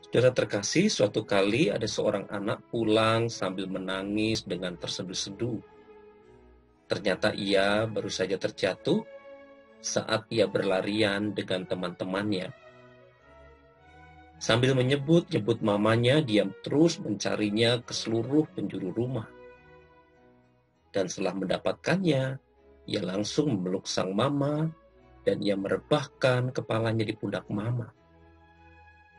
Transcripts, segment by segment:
Saudara terkasih, suatu kali ada seorang anak pulang sambil menangis dengan terseduh-seduh. Ternyata ia baru saja terjatuh saat ia berlarian dengan teman-temannya. Sambil menyebut-nyebut mamanya, dia terus mencarinya ke seluruh penjuru rumah. Dan setelah mendapatkannya, ia langsung memeluk sang mama dan ia merebahkan kepalanya di pundak mama.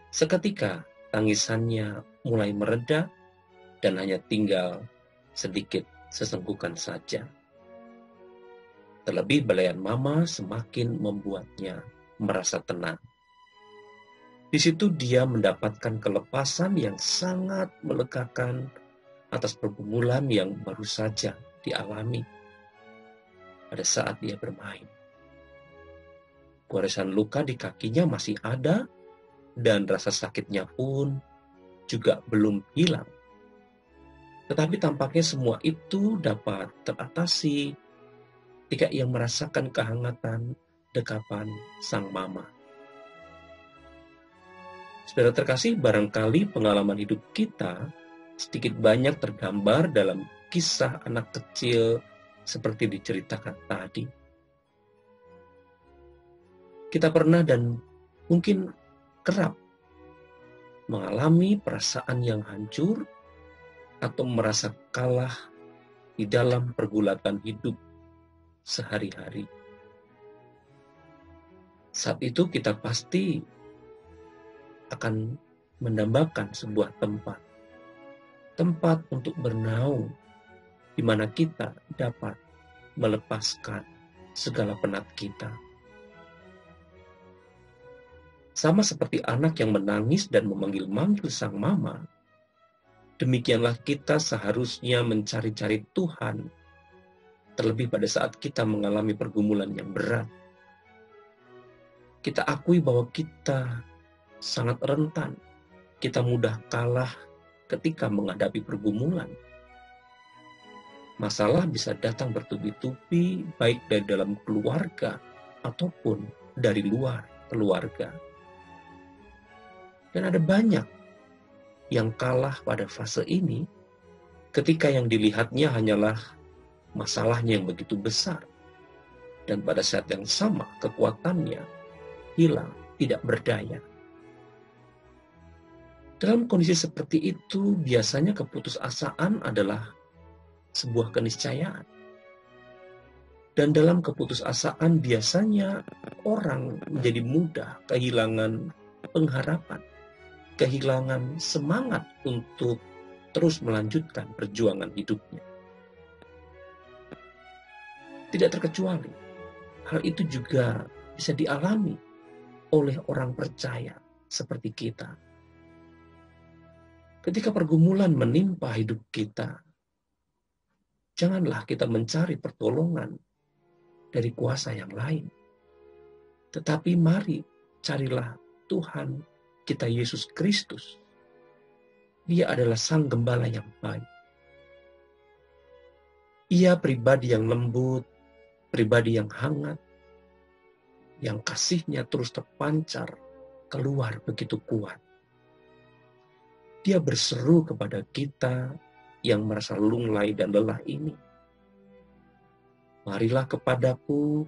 Seketika tangisannya mulai mereda dan hanya tinggal sedikit sesenggukan saja. Terlebih belayan mama semakin membuatnya merasa tenang. Di situ dia mendapatkan kelepasan yang sangat melegakan atas pergumulan yang baru saja dialami pada saat dia bermain. Goresan luka di kakinya masih ada dan rasa sakitnya pun juga belum hilang. Tetapi tampaknya semua itu dapat teratasi ketika ia merasakan kehangatan dekapan sang mama. Saudara terkasih, barangkali pengalaman hidup kita sedikit banyak tergambar dalam kisah anak kecil seperti diceritakan tadi. Kita pernah dan mungkin kerap mengalami perasaan yang hancur atau merasa kalah di dalam pergulatan hidup sehari-hari. Saat itu kita pasti akan mendambakan sebuah tempat untuk bernaung, di mana kita dapat melepaskan segala penat kita. Sama seperti anak yang menangis dan memanggil-manggil sang mama, demikianlah kita seharusnya mencari-cari Tuhan, terlebih pada saat kita mengalami pergumulan yang berat. Kita akui bahwa kita sangat rentan, kita mudah kalah ketika menghadapi pergumulan. Masalah bisa datang bertubi-tubi, baik dari dalam keluarga ataupun dari luar keluarga. Dan ada banyak yang kalah pada fase ini ketika yang dilihatnya hanyalah masalahnya yang begitu besar. Dan pada saat yang sama kekuatannya hilang, tidak berdaya. Dalam kondisi seperti itu, biasanya keputusasaan adalah sebuah keniscayaan. Dan dalam keputusasaan biasanya orang menjadi mudah kehilangan pengharapan, kehilangan semangat untuk terus melanjutkan perjuangan hidupnya. Tidak terkecuali, hal itu juga bisa dialami oleh orang percaya seperti kita. Ketika pergumulan menimpa hidup kita, janganlah kita mencari pertolongan dari kuasa yang lain. Tetapi mari carilah Tuhan kita Yesus Kristus. Dia adalah Sang Gembala yang baik. Ia pribadi yang lembut, pribadi yang hangat, yang kasihnya terus terpancar keluar begitu kuat. Dia berseru kepada kita yang merasa lunglai dan lelah ini. Marilah kepadaku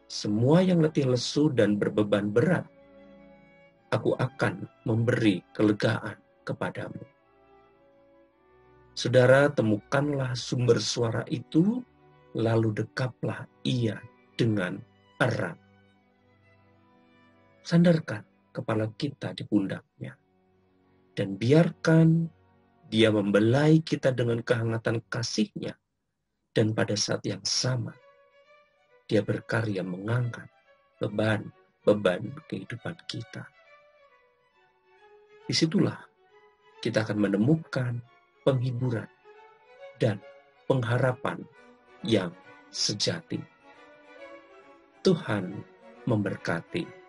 semua yang letih lesu dan berbeban berat. Aku akan memberi kelegaan kepadamu. Saudara, temukanlah sumber suara itu, lalu dekaplah ia dengan erat. Sandarkan kepala kita di pundaknya. Dan biarkan dia membelai kita dengan kehangatan kasih-Nya. Dan pada saat yang sama, dia berkarya mengangkat beban kehidupan kita. Disitulah kita akan menemukan penghiburan dan pengharapan yang sejati. Tuhan memberkati.